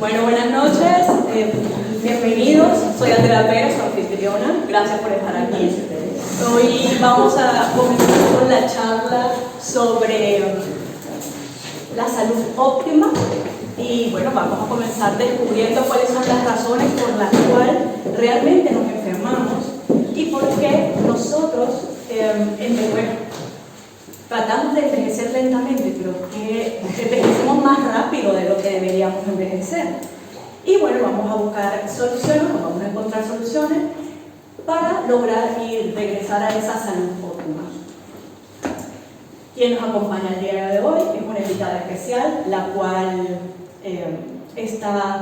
Bueno, buenas noches, bienvenidos. Soy Andrea Pérez, su anfitriona. Gracias por estar aquí. Hoy vamos a comenzar con la charla sobre la salud óptima y bueno, vamos a comenzar descubriendo cuáles son las razones por las cuales realmente nos enfermamos y por qué nosotros, tratamos de envejecer lentamente, pero que envejecemos más rápido de lo que deberíamos envejecer. Y bueno, vamos a buscar soluciones, vamos a encontrar soluciones para lograr y regresar a esa salud óptima. Quien nos acompaña el día de hoy es una invitada especial, la cual está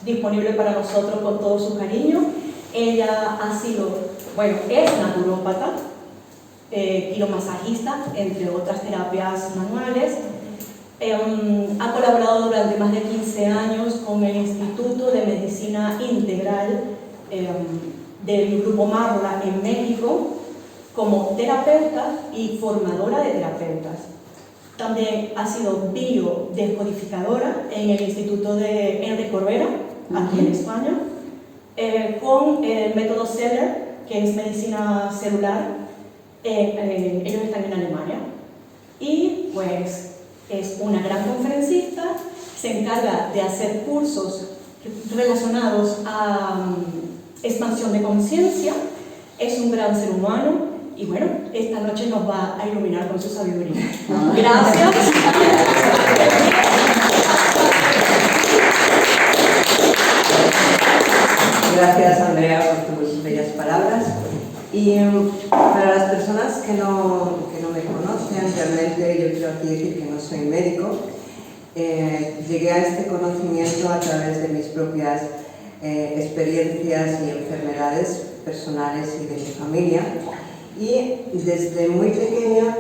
disponible para nosotros con todo su cariño. Ella es naturópata, quiromasajista, entre otras terapias manuales. Ha colaborado durante más de 15 años con el Instituto de Medicina Integral del Grupo Marla en México como terapeuta y formadora de terapeutas. También ha sido biodescodificadora en el Instituto de Enrique Corbera, aquí en España, con el método Seller, que es medicina celular. Ellos están en Alemania y pues es una gran conferencista, se encarga de hacer cursos relacionados a expansión de conciencia, es un gran ser humano y bueno, esta noche nos va a iluminar con su sabiduría. Gracias. Gracias, Andrea, por tus bellas palabras. Y para las personas que no me conocen, realmente yo quiero aquí decir que no soy médico. Llegué a este conocimiento a través de mis propias experiencias y enfermedades personales y de mi familia. Y desde muy pequeña,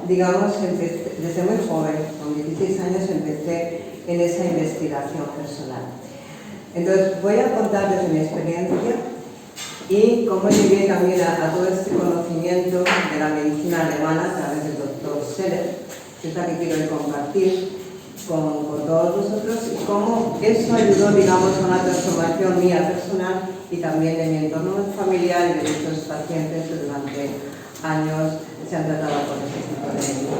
digamos, desde muy joven, con 16 años, empecé en esa investigación personal. Entonces, voy a contar desde mi experiencia y cómo llegué también a todo este conocimiento de la medicina alemana a través del doctor Seller, que es la que quiero compartir con todos vosotros, y cómo eso ayudó, digamos, a una transformación mía personal y también de mi entorno familiar y de muchos pacientes que durante años se han tratado con este tipo de medicina.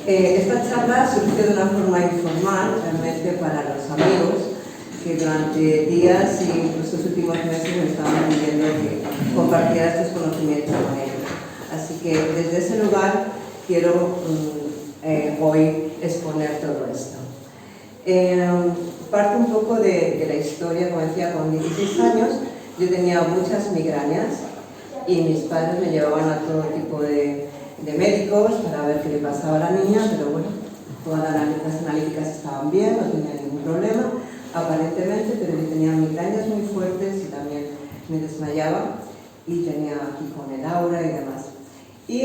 Esta charla surgió de una forma informal, realmente para los amigos, que durante días y incluso los últimos meses me estaban pidiendo que compartiera estos conocimientos con ellos. Así que desde ese lugar quiero hoy exponer todo esto. Parte un poco de la historia, como decía, con 16 años yo tenía muchas migrañas y mis padres me llevaban a todo tipo de médicos para ver qué le pasaba a la niña, pero bueno, todas las analíticas estaban bien, no tenía ningún problema aparentemente, pero yo tenía migrañas muy fuertes y también me desmayaba y tenía aquí con el aura y demás. Y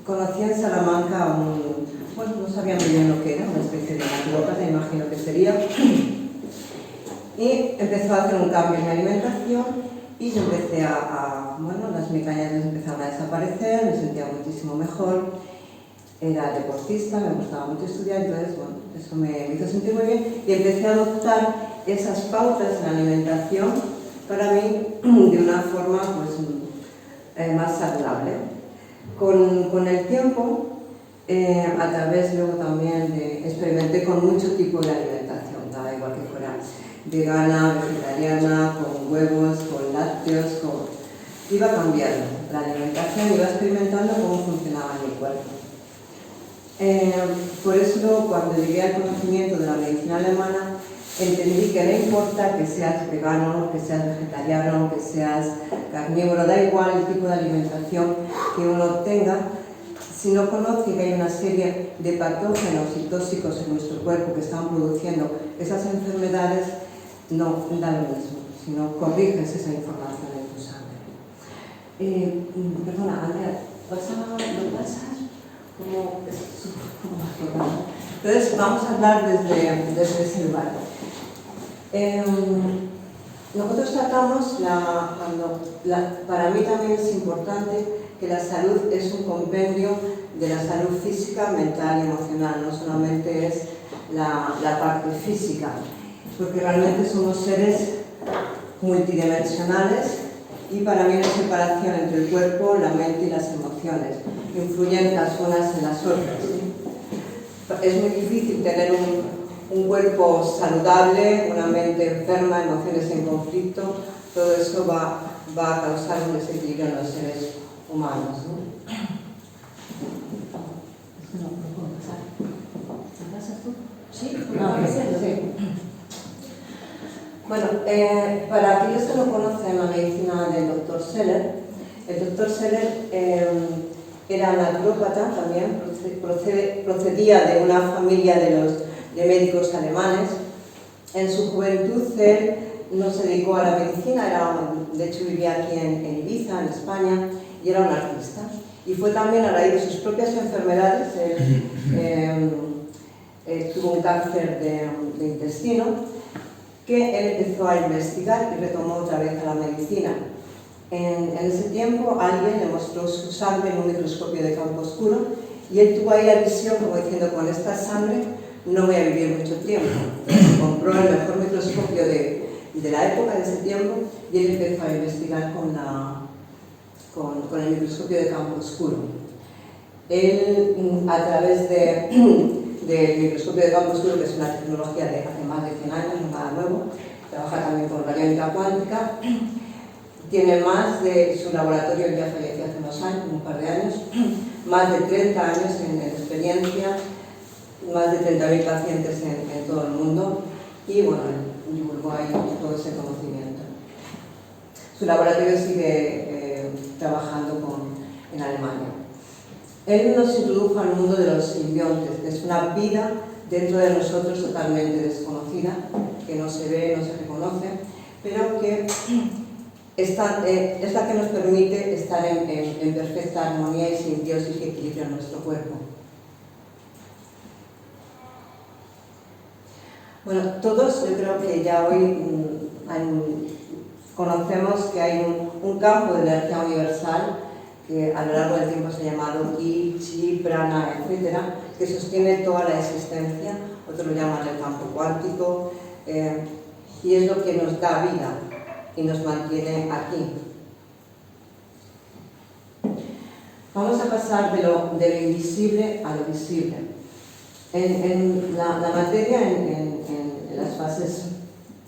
conocí en Salamanca no sabía muy bien lo que era, una especie de naturópata, imagino que sería, y empezó a hacer un cambio en mi alimentación y yo empecé las migrañas empezaron a desaparecer, me sentía muchísimo mejor. Era deportista, me gustaba mucho estudiar, entonces eso me hizo sentir muy bien y empecé a adoptar esas pautas en la alimentación para mí de una forma más saludable. Con el tiempo, a través luego también experimenté con mucho tipo de alimentación, daba igual que fuera vegana, vegetariana, con huevos, con lácteos, iba cambiando la alimentación, iba experimentando cómo funcionaba mi cuerpo. Por eso cuando llegué al conocimiento de la medicina alemana entendí que no importa que seas vegano, que seas vegetariano, que seas carnívoro, da igual el tipo de alimentación que uno tenga, si no conoce que hay una serie de patógenos y tóxicos en nuestro cuerpo que están produciendo esas enfermedades, no da lo mismo, sino corriges esa información en tu sangre. Perdona, Andrea, ¿lo pasas? Entonces vamos a hablar desde ese lugar. Nosotros tratamos, para mí también es importante que la salud es un compendio de la salud física, mental y emocional, no solamente es la parte física, porque realmente somos seres multidimensionales y para mí la separación entre el cuerpo, la mente y las emociones influyen las unas en las otras, ¿sí? Es muy difícil tener un cuerpo saludable, una mente enferma, emociones en conflicto. Todo eso va a causar un desequilibrio en los seres humanos, ¿no? ¿Sí? Sí. Bueno, para aquellos que no conocen la medicina del Dr. Seller, el Dr. Seller era naturópata también, procedía de una familia de médicos alemanes. En su juventud él no se dedicó a la medicina, de hecho vivía aquí en Ibiza, en España, y era un artista. Y fue también a raíz de sus propias enfermedades, tuvo un cáncer de intestino, que él empezó a investigar y retomó otra vez a la medicina. En ese tiempo alguien le mostró su sangre en un microscopio de campo oscuro y él tuvo ahí la visión como diciendo, con esta sangre no voy a vivir mucho tiempo. Entonces compró el mejor microscopio de la época, de ese tiempo, y él empezó a investigar con el microscopio de campo oscuro. Él, a través del microscopio de campo oscuro, que es una tecnología de hace más de 100 años, no nada nuevo, trabaja también con radiónica cuántica, tiene su laboratorio ya falleció hace unos años, un par de años, más de 30 años en experiencia, más de 30.000 pacientes en todo el mundo, y bueno, divulgó ahí todo ese conocimiento. Su laboratorio sigue trabajando en Alemania. Él nos introdujo al mundo de los simbiontes, que es una vida dentro de nosotros totalmente desconocida, que no se ve, no se reconoce, pero que es la que nos permite estar en perfecta armonía y simbiosis y equilibrio en nuestro cuerpo. Bueno, todos yo creo que ya hoy conocemos que hay un campo de energía universal que a lo largo del tiempo se ha llamado Ki, Chi, Prana, etc., que sostiene toda la existencia. Otros lo llaman el campo cuántico, y es lo que nos da vida y nos mantiene aquí. Vamos a pasar de lo invisible a lo visible. En la materia, en las fases,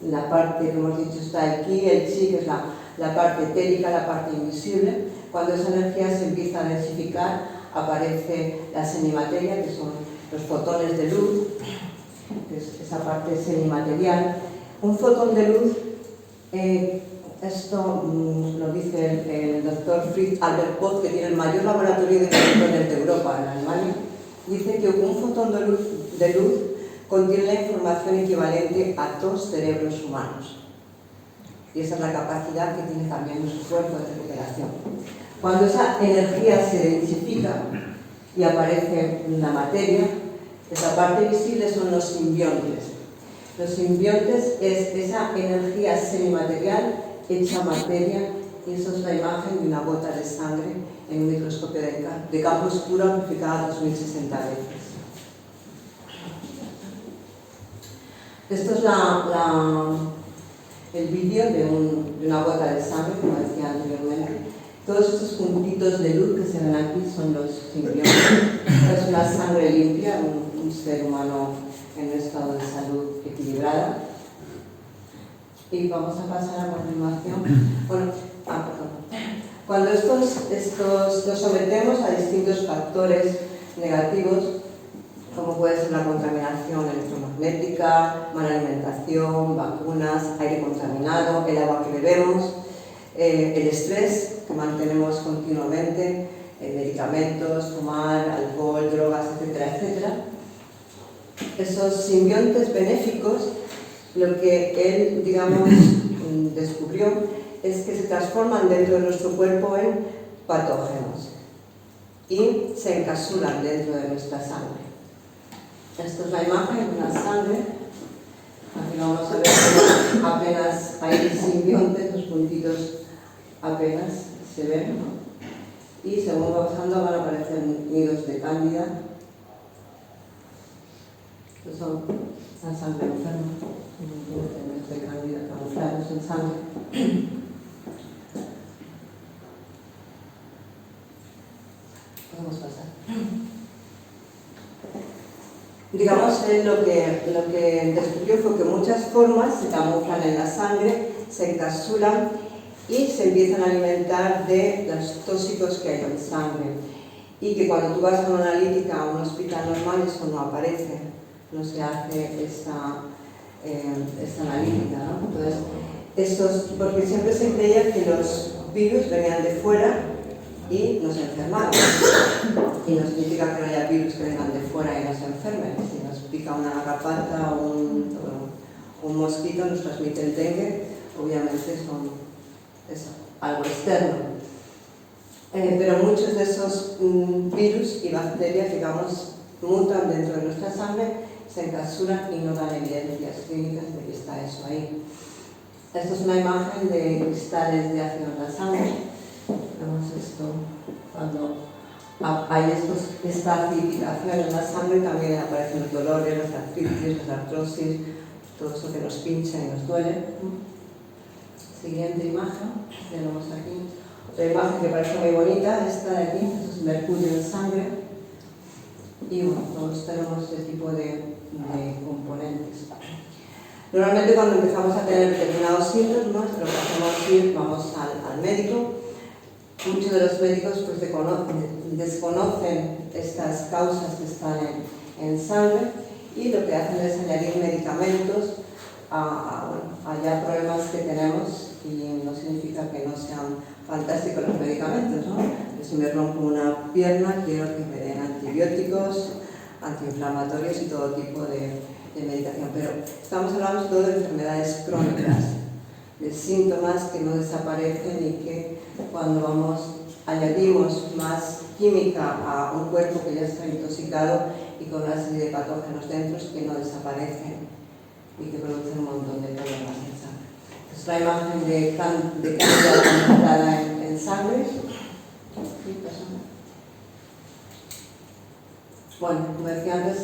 la parte que hemos dicho está el Ki, el Chi, que es la parte etérica, la parte invisible. Cuando esa energía se empieza a densificar, aparece la semimateria, que son los fotones de luz, que es esa parte semimaterial. Un fotón de luz, esto lo dice el doctor Fritz Albert Poth, que tiene el mayor laboratorio de fotones de Europa, en Alemania, dice que un fotón de luz contiene la información equivalente a 2 cerebros humanos. Y esa es la capacidad que tiene también nuestro cuerpo de recuperación. Cuando esa energía se densifica y aparece en la materia, esa parte visible son los simbiontes. Los simbiontes es esa energía semimaterial hecha materia, y eso es la imagen de una gota de sangre en un microscopio de campo oscuro amplificada a 2060 veces. Esto es el vídeo de una gota de sangre, como decía anteriormente. Todos estos puntitos de luz que se ven aquí son los simbiontes. Es una sangre limpia, un ser humano en un estado de salud equilibrada. Y vamos a pasar a continuación. Bueno, cuando los sometemos a distintos factores negativos, como puede ser la contaminación electromagnética, mala alimentación, vacunas, aire contaminado, el agua que bebemos, el estrés que mantenemos continuamente, medicamentos, fumar, alcohol, drogas, etcétera, etcétera. Esos simbiontes benéficos, lo que él, digamos, descubrió es que se transforman dentro de nuestro cuerpo en patógenos y se encapsulan dentro de nuestra sangre. Esta es la imagen de una sangre. Aquí vamos a ver que apenas hay simbiontes, los puntitos apenas se ven, ¿no? Y según va bajando van a aparecer nidos de cándida. Estos son la sangre enferma, elementos de cándida camuflados en sangre. Podemos pasar. Digamos, lo que descubrió fue que muchas formas se camuflan en la sangre, se encapsulan y se empiezan a alimentar de los tóxicos que hay en sangre. Y que cuando tú vas a una analítica a un hospital normal eso no aparece, no se hace esta analítica, ¿no? Entonces, porque siempre se creía que los virus venían de fuera y nos enfermaban. Y no significa que no haya virus que vengan de fuera y nos enfermen. Si nos pica una garrapata o un mosquito, nos transmite el dengue, obviamente es algo externo. Pero muchos de esos virus y bacterias, digamos, mutan dentro de nuestra sangre, se encapsulan y no dan evidencias clínicas de que está eso ahí. Esta es una imagen de cristales de ácido en la sangre. Vemos esto cuando hay esta acidificación en la sangre, también aparecen los dolores, las artritis, las artrosis, todo eso que nos pincha y nos duele. Siguiente imagen, tenemos aquí otra imagen que parece muy bonita, esta de aquí, esto es mercurio en sangre. Y bueno, todos tenemos este tipo de componentes. Normalmente cuando empezamos a tener determinados síntomas, lo que hacemos es vamos al médico. Muchos de los médicos pues, desconocen estas causas que están en sangre y lo que hacen es añadir medicamentos a ya problemas que tenemos, y no significa que no sean fantásticos los medicamentos, ¿no? Si me rompo una pierna, quiero que me den antibióticos, antiinflamatorios y todo tipo de medicación, pero estamos hablando todo de enfermedades crónicas, de síntomas que no desaparecen y que cuando añadimos más química a un cuerpo que ya está intoxicado y con una serie de patógenos dentro que no desaparecen y que producen un montón de problemas en sangre. Es la imagen de cándida camuflada en sangre. Bueno, como decía antes,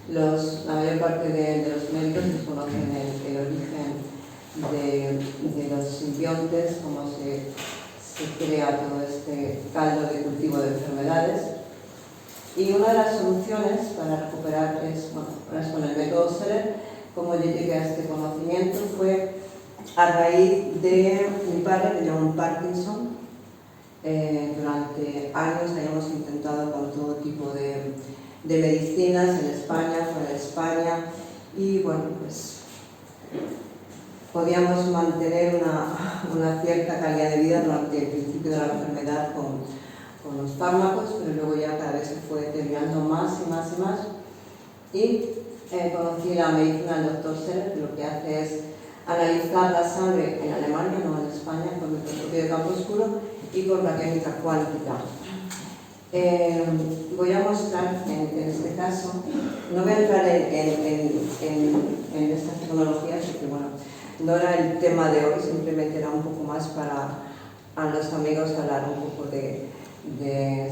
la mayor parte de los médicos desconocen el origen de los simbiontes, cómo se crea todo este caldo de cultivo de enfermedades. Y una de las soluciones para recuperar es con el método Seller. Cómo yo llegué a este conocimiento fue a raíz de mi padre, que llamó Parkinson. Durante años habíamos intentado con todo tipo de medicinas en España, fuera de España, y bueno, pues podíamos mantener una cierta calidad de vida durante el principio de la enfermedad con los fármacos, pero luego ya cada vez se fue deteriorando más y más y más. Y conocí la medicina del Dr. Seller, que lo que hace es analizar la sangre en Alemania, no en España, con microscopio de campo oscuro y con la química cuántica. Voy a mostrar en este caso, no voy a entrar en estas tecnologías porque bueno, no era el tema de hoy, simplemente era un poco más para a los amigos hablar un poco de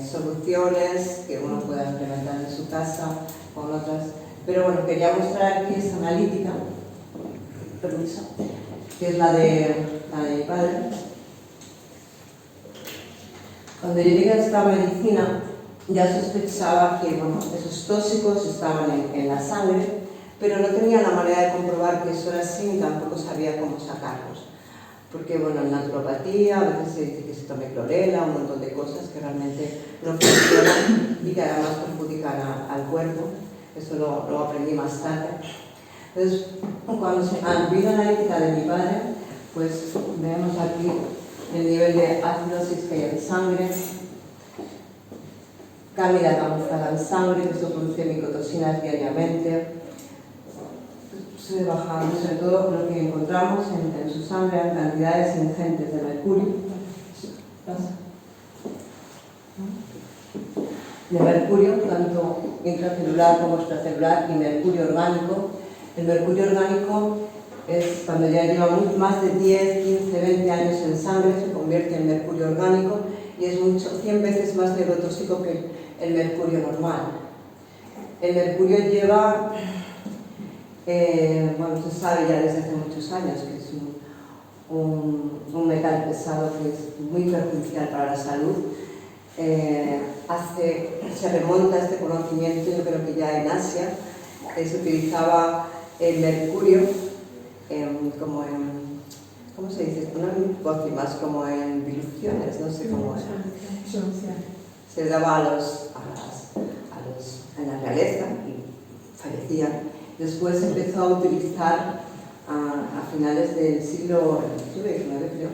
soluciones que uno pueda implementar en su casa con otras. Pero bueno, quería mostrar aquí esta analítica, permiso, que es la de mi padre. Cuando yo llegué a esta medicina ya sospechaba que bueno, esos tóxicos estaban en la sangre, pero no tenía la manera de comprobar que eso era así y tampoco sabía cómo sacarlos. Porque bueno, en naturopatía a veces se dice que se tome clorela, un montón de cosas que realmente no funcionan y que además perjudican al cuerpo. Eso lo aprendí más tarde. Entonces, cuando se vi la analítica de mi padre, pues vemos aquí el nivel de acidosis que hay en sangre, cándida camuflada en sangre, que esto produce micotoxinas diariamente. Se bajando, sobre todo lo que encontramos en su sangre en cantidades ingentes de mercurio. De mercurio, tanto intracelular como extracelular, y mercurio orgánico. El mercurio orgánico es cuando ya lleva más de 10, 15, 20 años en sangre, se convierte en mercurio orgánico y es 100 veces más neurotóxico que el mercurio normal. El mercurio lleva, bueno, se sabe ya desde hace muchos años que es un metal pesado que es muy perjudicial para la salud. Se remonta este conocimiento, yo creo que ya en Asia, se utilizaba el mercurio como en, ¿cómo se dice? No en pócimas, como en diluciones, no sé cómo era. Se daba en la realeza y fallecían. Después se empezó a utilizar a finales del siglo XIX, creo.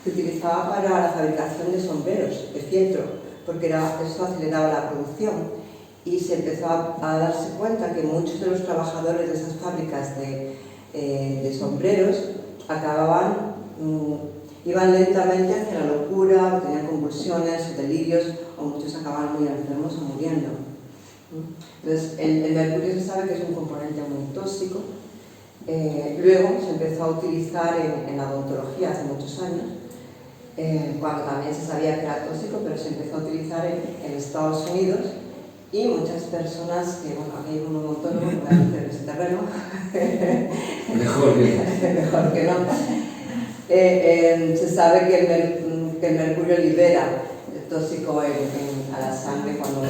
Se utilizaba para la fabricación de sombreros, de fieltro, porque eso aceleraba la producción. Y se empezó a darse cuenta que muchos de los trabajadores de esas fábricas de sombreros acababan, iban lentamente hacia la locura, o tenían convulsiones, o delirios, o muchos acababan muy enfermos o muriendo. Entonces, el mercurio se sabe que es un componente muy tóxico. Luego se empezó a utilizar en la odontología hace muchos años, cuando también se sabía que era tóxico, pero se empezó a utilizar en Estados Unidos. Y muchas personas que, bueno, aquí hay un odontólogo que va a hacer ese terreno. Mejor que no. Se sabe que el mercurio libera el tóxico a la sangre cuando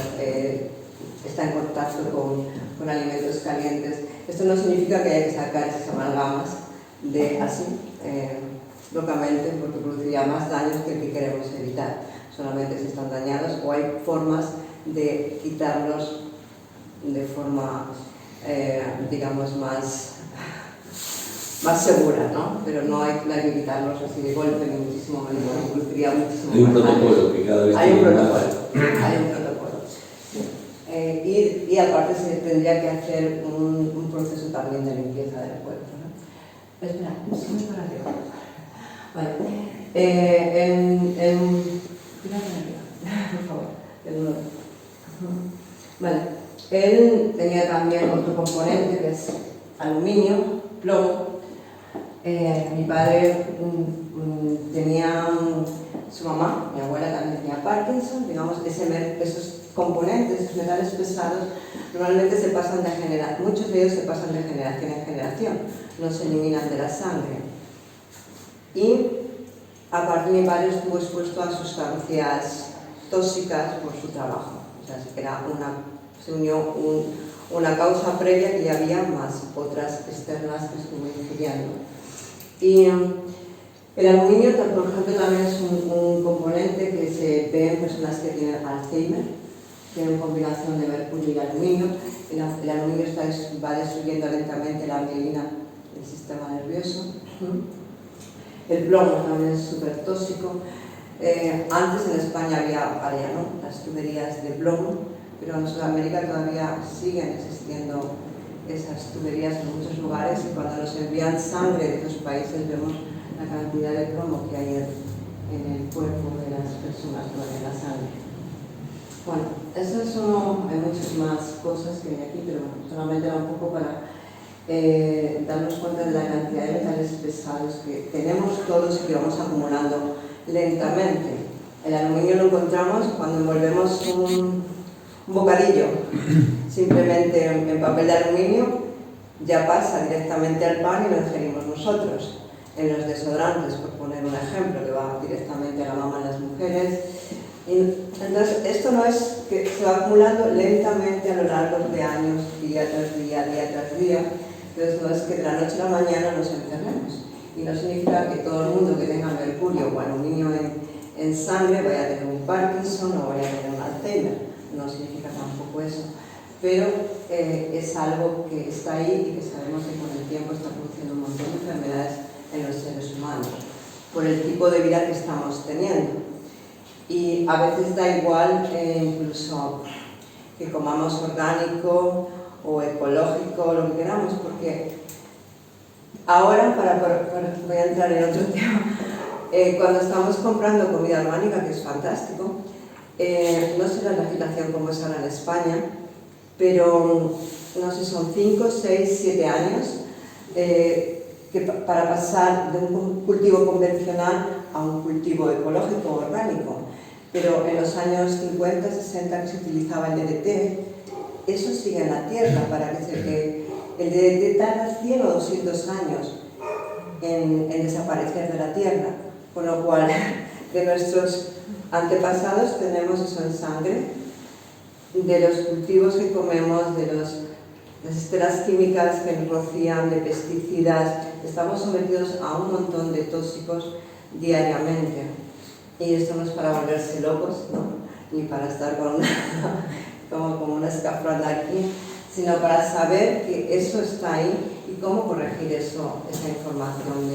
está en contacto con alimentos calientes. Esto no significa que haya que sacar esas amalgamas así, locamente, porque produciría más daños que el que queremos evitar. Solamente si están dañados, o hay formas de quitarlos de forma, digamos, más segura, ¿no? Pero no hay que quitarlos así de golpe, ni muchísimo menos, produciría muchísimo Hay un más daño. protocolo que cada vez Hay un tiene protocolo. más. Hay un protocolo. Y aparte se tendría que hacer un proceso también de limpieza del cuerpo, ¿no? Espera, vamos para arriba. Vale. Por favor, de nuevo. Vale. Él tenía también otro componente que es aluminio, plomo. Mi padre tenía, su mamá, mi abuela también tenía Parkinson, digamos, esos componentes, esos metales pesados, normalmente se pasan de generación, muchos de ellos se pasan de generación en generación, no se eliminan de la sangre. Y aparte mi padre estuvo expuesto a sustancias tóxicas por su trabajo, o sea, se unió una causa previa que ya había, más otras externas que estuvo ingiriendo. Y el aluminio, por ejemplo, también es un componente que se ve en personas que tienen Alzheimer, tienen combinación de mercurio y aluminio. El aluminio va destruyendo lentamente la mielina del sistema nervioso. El plomo también es súper tóxico. Antes en España había ¿no? las tuberías de plomo, pero en Sudamérica todavía siguen existiendo esas tuberías en muchos lugares, y cuando nos envían sangre de esos países vemos la cantidad de plomo que hay en el cuerpo de las personas, en la sangre. Bueno, eso es hay muchas más cosas que hay aquí, pero solamente era un poco para darnos cuenta de la cantidad de metales pesados que tenemos todos y que vamos acumulando lentamente. El aluminio lo encontramos cuando envolvemos un bocadillo simplemente en papel de aluminio, ya pasa directamente al pan y lo ingerimos nosotros. En los desodorantes, por poner un ejemplo, que va directamente a la mama de las mujeres. Entonces, esto no es que se va acumulando lentamente a lo largo de años, día tras día, día tras día. Entonces, no es que de la noche a la mañana nos enfermemos. Y no significa que todo el mundo que tenga mercurio o aluminio en sangre vaya a tener un Parkinson o vaya a tener un Alzheimer. No significa tampoco eso. Pero es algo que está ahí y que sabemos que con el tiempo está produciendo un montón de enfermedades en los seres humanos, por el tipo de vida que estamos teniendo. Y a veces da igual incluso que comamos orgánico o ecológico, lo que queramos, porque ahora, voy a entrar en otro tema, cuando estamos comprando comida orgánica, que es fantástico, no sé la legislación como es ahora en España, pero no sé, son 5, 6, 7 años para pasar de un cultivo convencional a un cultivo ecológico o orgánico. Pero en los años 50, 60 que se utilizaba el DDT, eso sigue en la Tierra, para que el de tarda 100 o 200 años en desaparecer de la Tierra, con lo cual de nuestros antepasados tenemos eso en sangre, de los cultivos que comemos, de las esteras químicas que nos rocían, de pesticidas, estamos sometidos a un montón de tóxicos diariamente. Y esto no es para volverse locos, ¿no? Ni para estar como una escafranda aquí, sino para saber que eso está ahí y cómo corregir esa información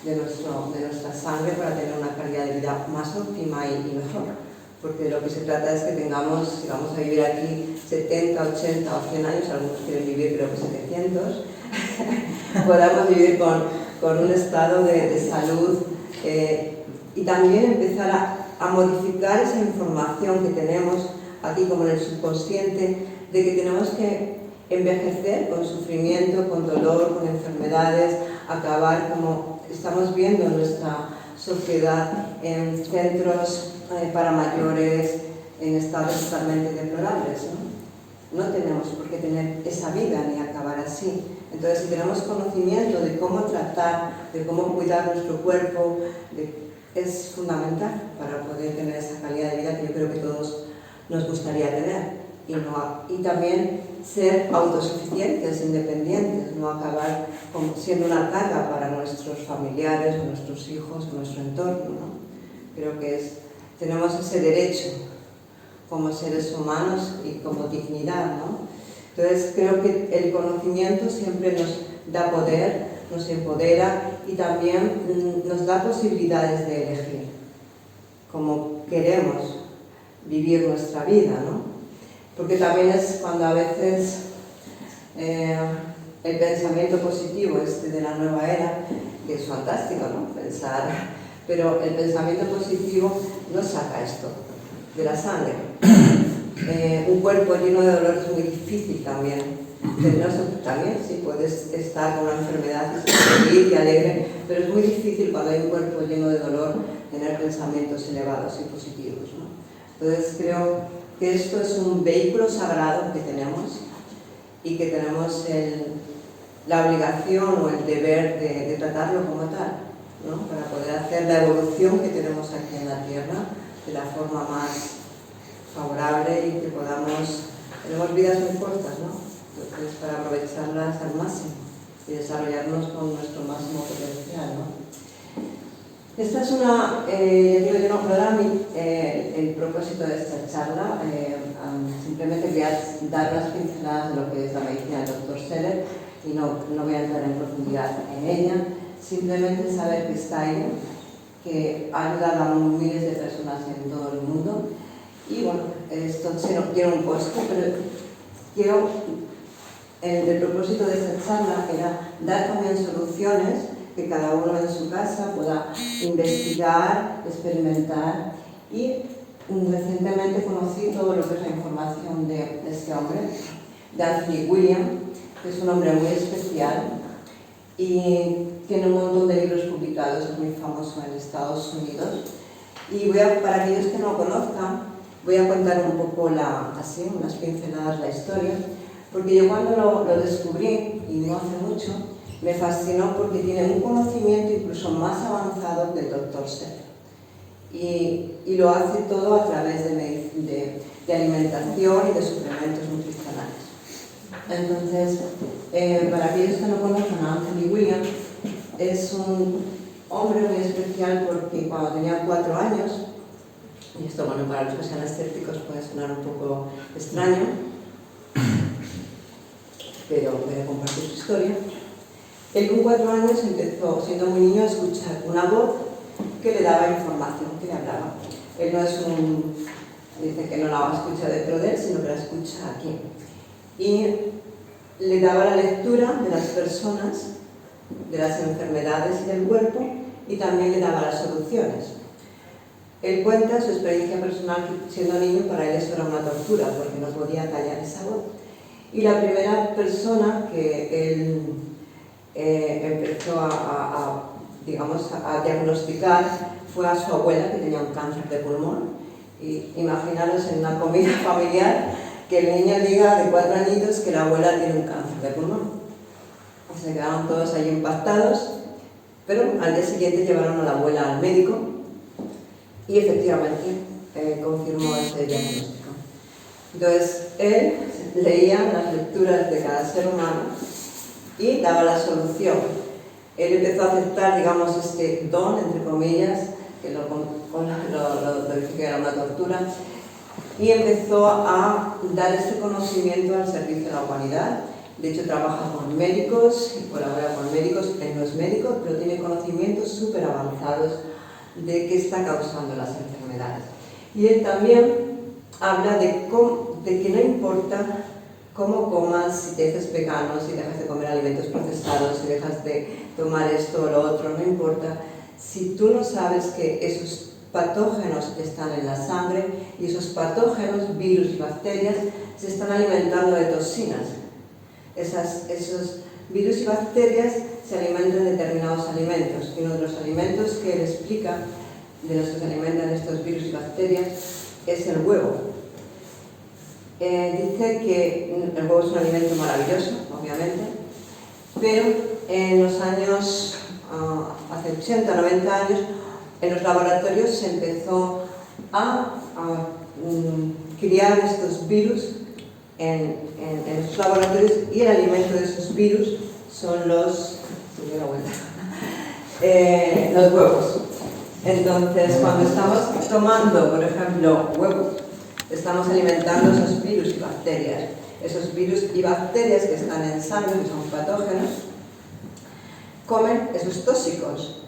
de nuestra sangre para tener una calidad de vida más óptima y mejor. Porque lo que se trata es que tengamos, si vamos a vivir aquí 70, 80 o 100 años, algunos quieren vivir creo que 700, podamos vivir con un estado de salud y también empezar a modificar esa información que tenemos aquí como en el subconsciente, de que tenemos que envejecer con sufrimiento, con dolor, con enfermedades, acabar como estamos viendo en nuestra sociedad en centros para mayores en estados totalmente deplorables, ¿no? No tenemos por qué tener esa vida ni acabar así. Entonces, si tenemos conocimiento de cómo tratar, de cómo cuidar nuestro cuerpo, es fundamental para poder tener esa calidad de vida que yo creo que todos nos gustaría tener. Y también ser autosuficientes, independientes, no acabar siendo una carga para nuestros familiares, o nuestros hijos, o nuestro entorno, ¿no? Creo que tenemos ese derecho como seres humanos y como dignidad, ¿no? Entonces creo que el conocimiento siempre nos da poder, nos empodera y también nos da posibilidades de elegir cómo queremos vivir nuestra vida, ¿no? Porque también es cuando a veces el pensamiento positivo de la nueva era, que es fantástico, ¿no? Pensar, pero el pensamiento positivo no saca esto de la sangre. Un cuerpo lleno de dolor es muy difícil también. También sí puedes estar con una enfermedad y feliz y alegre, pero es muy difícil cuando hay un cuerpo lleno de dolor tener pensamientos elevados y positivos, ¿no? Entonces creo que esto es un vehículo sagrado que tenemos y que tenemos la obligación o el deber de tratarlo como tal, ¿no? Para poder hacer la evolución que tenemos aquí en la Tierra de la forma más favorable y que tenemos vidas muy cortas, ¿no? Entonces, para aprovecharlas al máximo y desarrollarnos con nuestro máximo potencial, ¿no? Esta es no era el propósito de esta charla, simplemente quería dar unas pinceladas de lo que es la medicina del Dr. Seller y no voy a entrar en profundidad en ella, simplemente saber que está ahí, que ha ayudado a miles de personas en todo el mundo y bueno, esto no tiene un costo, pero el propósito de esta charla era dar también soluciones que cada uno en su casa pueda investigar, experimentar y recientemente conocí todo lo que es la información de este hombre, de Anthony William, que es un hombre muy especial y tiene un montón de libros publicados, es muy famoso en Estados Unidos. Y para aquellos que no lo conozcan, voy a contar un poco así, unas pinceladas la historia, porque yo cuando lo descubrí, y no hace mucho, me fascinó porque tiene un conocimiento incluso más avanzado que el Dr. Seller. Y lo hace todo a través de alimentación y de suplementos nutricionales. Entonces, para aquellos que no conocen a Anthony William, es un hombre muy especial porque cuando tenía 4 años, y esto bueno, para los que sean escépticos puede sonar un poco extraño, pero voy a compartir su historia. Él con 4 años empezó, siendo muy niño, a escuchar una voz que le daba información, que le hablaba. Él no dice que no la escucha dentro de él, sino que la escucha aquí. Y le daba la lectura de las personas, de las enfermedades y del cuerpo, y también le daba las soluciones. Él cuenta su experiencia personal que siendo niño para él eso era una tortura, porque no podía callar esa voz. Y la primera persona que él empezó a diagnosticar fue a su abuela, que tenía un cáncer de pulmón. Y imaginaros en una comida familiar que el niño diga de 4 añitos que la abuela tiene un cáncer de pulmón. Se quedaron todos ahí impactados, pero al día siguiente llevaron a la abuela al médico y efectivamente confirmó ese diagnóstico. Entonces él leía las lecturas de cada ser humano y daba la solución. Él empezó a aceptar, digamos, este don, entre comillas, que lo dice que era una tortura, y empezó a dar este conocimiento al servicio de la humanidad. De hecho, trabaja con médicos y colabora con médicos. Él no es médico, pero tiene conocimientos súper avanzados de qué está causando las enfermedades. Y él también habla de que no importa cómo comas, si te haces vegano, si dejas de comer alimentos procesados, si dejas de tomar esto o lo otro, no importa. Si tú no sabes que esos patógenos están en la sangre y esos patógenos, virus y bacterias, se están alimentando de toxinas. Esos virus y bacterias se alimentan de determinados alimentos, y uno de los alimentos que él explica, de los que se alimentan estos virus y bacterias, es el huevo. Dice que el huevo es un alimento maravilloso, obviamente, pero en los años, hace 80, 90 años, en los laboratorios se empezó a criar estos virus en esos laboratorios, y el alimento de esos virus son los huevos. Entonces, cuando estamos tomando, por ejemplo, huevos, estamos alimentando esos virus y bacterias. Esos virus y bacterias que están en sangre, que son patógenos, comen esos tóxicos.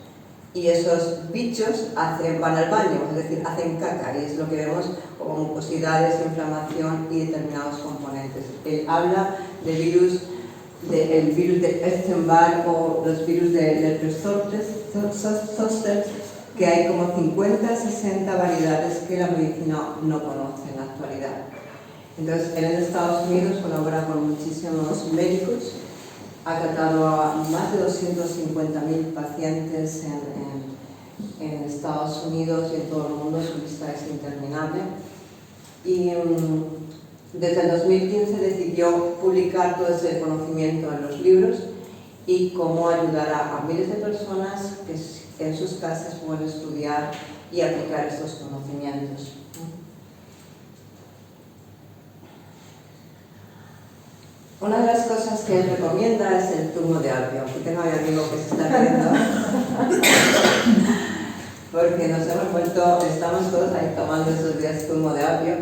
Y esos bichos van al baño, es decir, hacen caca, y es lo que vemos como mucosidades, inflamación y determinados componentes. Él habla de el virus de Epstein-Barr o los virus del Zoster, que hay como 50, 60 variedades que la medicina no conoce en la actualidad. Entonces, él en Estados Unidos colabora con muchísimos médicos, ha tratado a más de 250.000 pacientes en Estados Unidos y en todo el mundo. Su lista es interminable. Y desde el 2015 decidió publicar todo ese conocimiento en los libros y cómo ayudar a miles de personas que en sus casas pueden estudiar y aplicar estos conocimientos. Una de las cosas que él recomienda es el zumo de apio. Aquí tengo a mi amigo que se está riendo porque nos hemos vuelto, estamos todos ahí tomando esos días zumo de apio.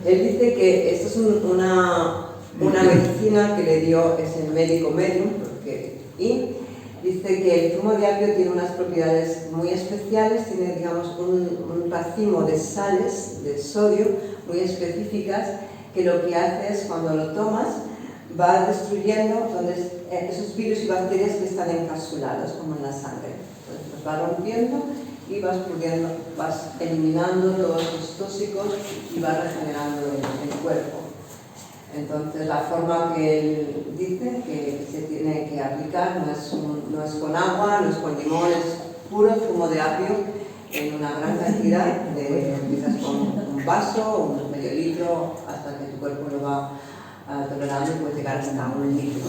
Él dice que esto es una medicina que le dio ese médico medium, y dice que el zumo de apio tiene unas propiedades muy especiales, tiene, digamos, un racimo de sales de sodio muy específicas, que lo que hace es, cuando lo tomas, va destruyendo esos virus y bacterias que están encapsulados, como en la sangre. Entonces los va rompiendo y vas eliminando todos los tóxicos y vas regenerando el cuerpo. Entonces la forma que él dice que se tiene que aplicar no es con agua, no es con limón, es puro zumo de apio en una gran cantidad, empiezas con un vaso, un medio litro, hasta que tu cuerpo lo va tolerando, y puede llegar hasta un litro.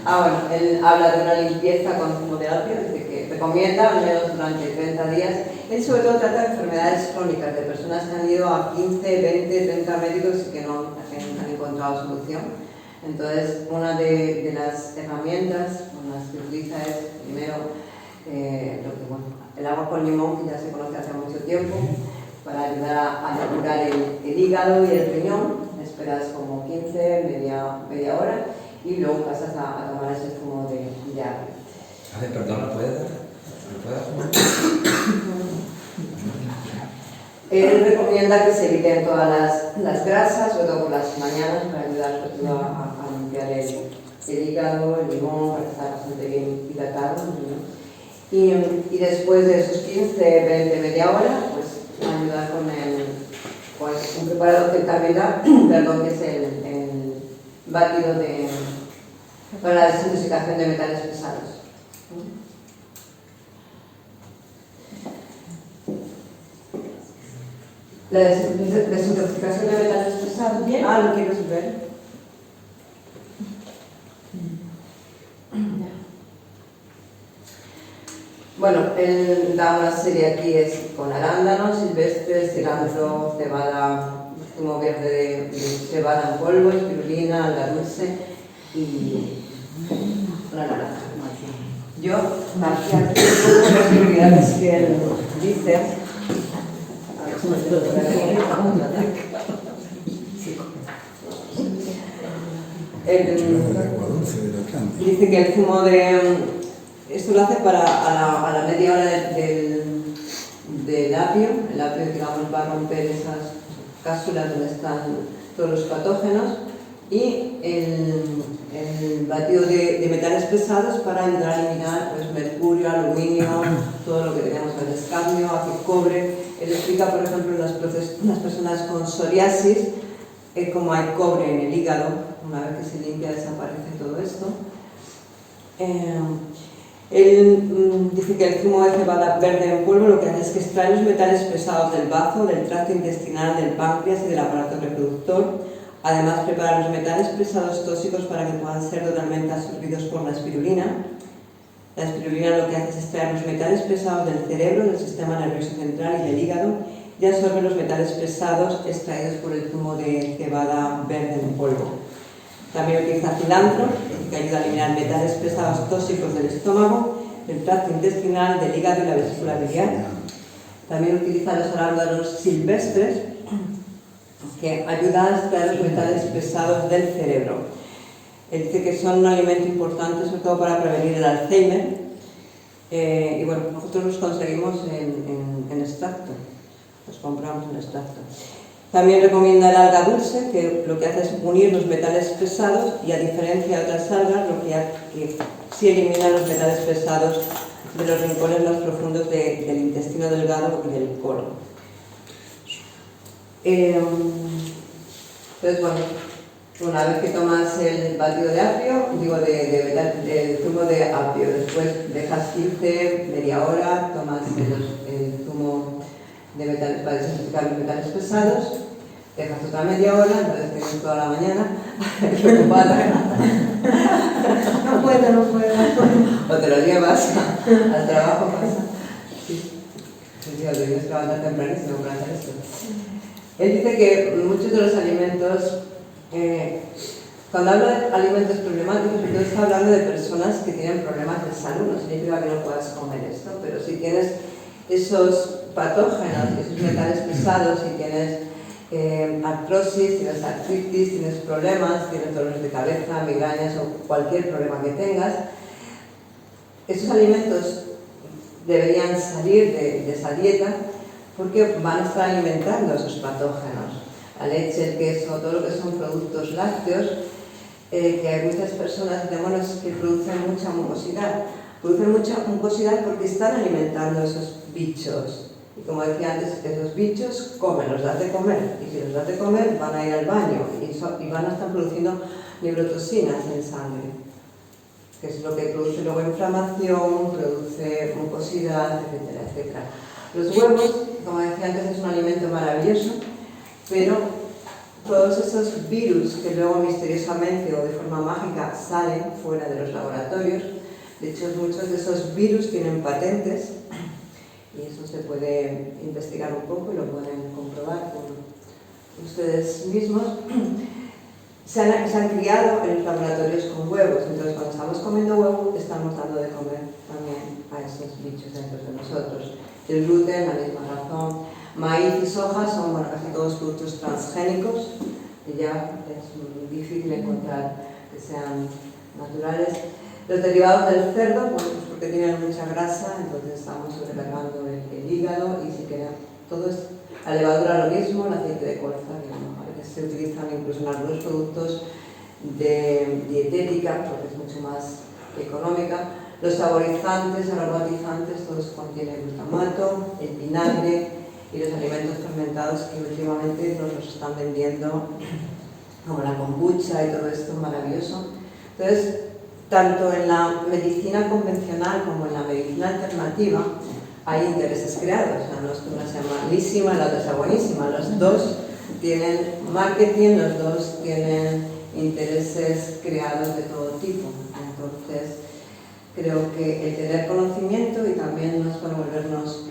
Bueno, él habla de una limpieza con zumo de apio, dice que recomienda al menos durante 30 días. Él sobre todo trata de enfermedades crónicas, de personas que han ido a 15, 20, 30 médicos y que no han encontrado solución. Entonces, una de las herramientas con las que utiliza es, primero, el agua con limón, que ya se conoce hace mucho tiempo, para ayudar a depurar el hígado y el riñón. Esperas como 15, media hora, y luego pasas a tomar ese zumo de apio. A ver, perdón, ¿lo puedes dar? Él recomienda que se eviten todas las grasas, sobre todo por las mañanas, para ayudar sobre todo a limpiar el hígado, el limón, para estar bastante bien hidratado, ¿no? Y después de esos 15, 20, media hora, pues ayudar con un preparado que también da, perdón, que es el batido para la desintoxicación de metales pesados. La desintoxicación de metales pesados. Bien. Ah, ¿lo quieres ver? Bueno, él da una serie aquí, es con arándanos silvestres, cilantro, cebada, zumo verde de cebada en polvo, espirulina, alga dulce y la naranja. Yo marqué aquí las posibilidades que él dice. Dice que el zumo de... Esto lo hace a la media hora del apio. El apio, digamos, va a romper esas cápsulas donde están todos los patógenos. Y el batido de metales pesados para ayudar a eliminar pues, mercurio, aluminio, todo lo que tenemos, el escabio, cobre. Él explica, por ejemplo, las personas con psoriasis, como hay cobre en el hígado, una vez que se limpia desaparece todo esto. Él dice que el zumo de cebada verde en polvo lo que hace es que extrae los metales pesados del bazo, del tracto intestinal, del páncreas y del aparato reproductor. Además, prepara los metales pesados tóxicos para que puedan ser totalmente absorbidos por la espirulina. La espirulina lo que hace es extraer los metales pesados del cerebro, del sistema nervioso central y del hígado y absorbe los metales pesados extraídos por el zumo de cebada verde en polvo. También utiliza cilantro, que ayuda a eliminar metales pesados tóxicos del estómago, del tracto intestinal, del hígado y la vesícula biliar. También utiliza los arándanos silvestres, que ayuda a extraer los metales pesados del cerebro. Él dice que son un alimento importante, sobre todo para prevenir el Alzheimer. Y bueno, nosotros los conseguimos en extracto, los compramos en extracto. También recomienda el alga dulce, que lo que hace es unir los metales pesados y a diferencia de otras algas, lo que hace que sí elimina los metales pesados de los rincones más profundos del intestino delgado y del colon. Entonces, bueno, una vez que tomas el batido de apio, digo del zumo de apio, después dejas 15, media hora, tomas el zumo de metales para desintoxicar los metales pesados, dejas otra media hora, entonces tienes toda la mañana preocupada. No puedo. O te lo llevas al trabajo, pasa. Sí, te tienes que levantar tempranísimo para hacer esto. Él dice que muchos de los alimentos, cuando habla de alimentos problemáticos, entonces está hablando de personas que tienen problemas de salud, no significa que no puedas comer esto, pero si tienes esos patógenos, esos metales pesados, si tienes artrosis, tienes artritis, tienes problemas, tienes dolores de cabeza, migrañas o cualquier problema que tengas, esos alimentos deberían salir de esa dieta porque van a estar alimentando esos patógenos. La leche, el queso, todo lo que son productos lácteos, que hay muchas personas que producen mucha mucosidad. Producen mucha mucosidad porque están alimentando esos bichos. Y como decía antes, esos bichos comen, los das de comer. Y si los das de comer, van a ir al baño y van a estar produciendo neurotoxinas en sangre, que es lo que produce luego inflamación, produce mucosidad, etcétera, etcétera. Los huevos, como decía antes, es un alimento maravilloso, pero todos esos virus que luego misteriosamente o de forma mágica salen fuera de los laboratorios, de hecho muchos de esos virus tienen patentes y eso se puede investigar un poco y lo pueden comprobar por ustedes mismos. Se han criado en los laboratorios con huevos, entonces cuando estamos comiendo huevo estamos dando de comer también a esos bichos dentro de nosotros. El gluten, la misma razón. Maíz y soja son casi todos productos transgénicos y ya es muy difícil encontrar que sean naturales. Los derivados del cerdo, pues porque tienen mucha grasa, entonces estamos sobrecargando el hígado y si queda todo es la levadura lo mismo, el aceite de colza, que a veces se utilizan incluso en algunos productos de dietética porque es mucho más económica. Los saborizantes, aromatizantes, todos contienen glutamato, el vinagre y los alimentos fermentados que últimamente nos los están vendiendo, como la kombucha y todo esto maravilloso. Entonces, tanto en la medicina convencional como en la medicina alternativa, hay intereses creados, o sea, no es que una sea malísima y la otra sea buenísima, los dos tienen marketing, los dos tienen intereses creados de todo tipo. Entonces, creo que el tener conocimiento, y también no es para volvernos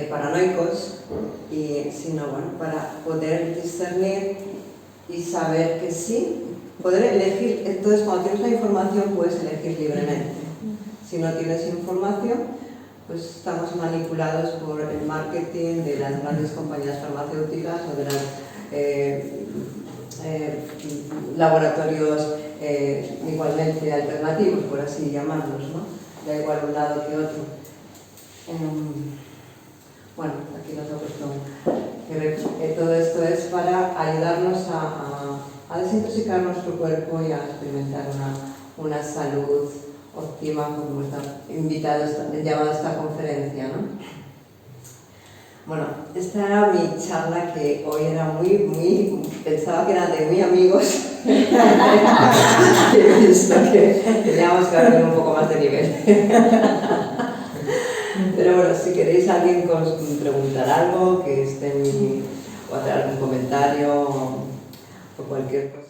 paranoicos, sino bueno, para poder discernir y saber que sí, poder elegir. Entonces, cuando tienes la información, puedes elegir libremente. Si no tienes información, pues estamos manipulados por el marketing de las grandes compañías farmacéuticas o de los laboratorios igualmente alternativos, por así llamarlos, ¿no? Da igual un lado que otro. Bueno, aquí nos ha puesto que todo esto es para ayudarnos a desintoxicar nuestro cuerpo y a experimentar una salud óptima, como está llamada esta conferencia, ¿no? Bueno, esta era mi charla, que hoy era pensaba que eran de muy amigos. He visto que teníamos que haber un poco más de nivel. Pero bueno, si queréis alguien preguntar algo, que esté o hacer algún comentario o cualquier cosa.